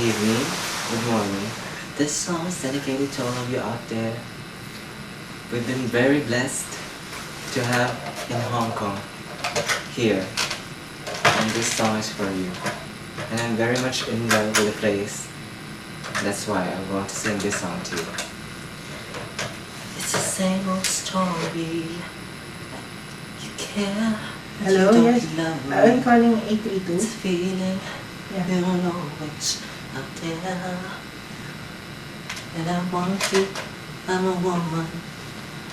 evening, good morning. This song is dedicated to all of you out there. We've been very blessed to have in Hong Kong, here. And this song is for you. And I'm very much in love with the place. That's why I want to sing this song to you. It's the same old story. You care, but Hello, you don't yes. love me. I'm calling It's a 832. feeling Yeah. you're always out there. And I want you, I'm a woman.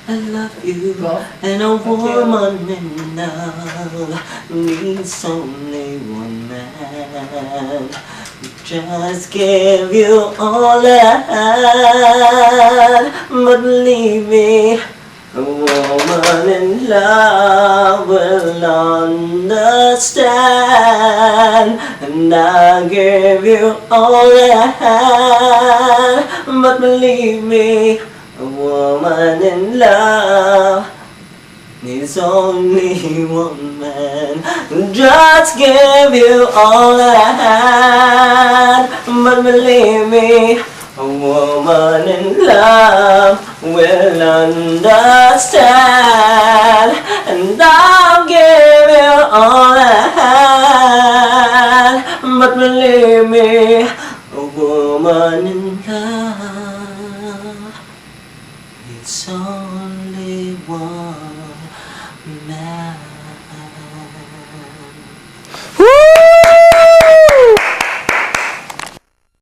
I love you, Go. and a Thank you. woman in love needs only one man. Just give you all I had, but believe me, a woman in love will understand. And I give you all I had, but believe me, a woman in love needs only one man. Just give you all I had, but believe me, a woman in love will understand. And I'll give you all I had, but believe me, a woman in love, it's only one.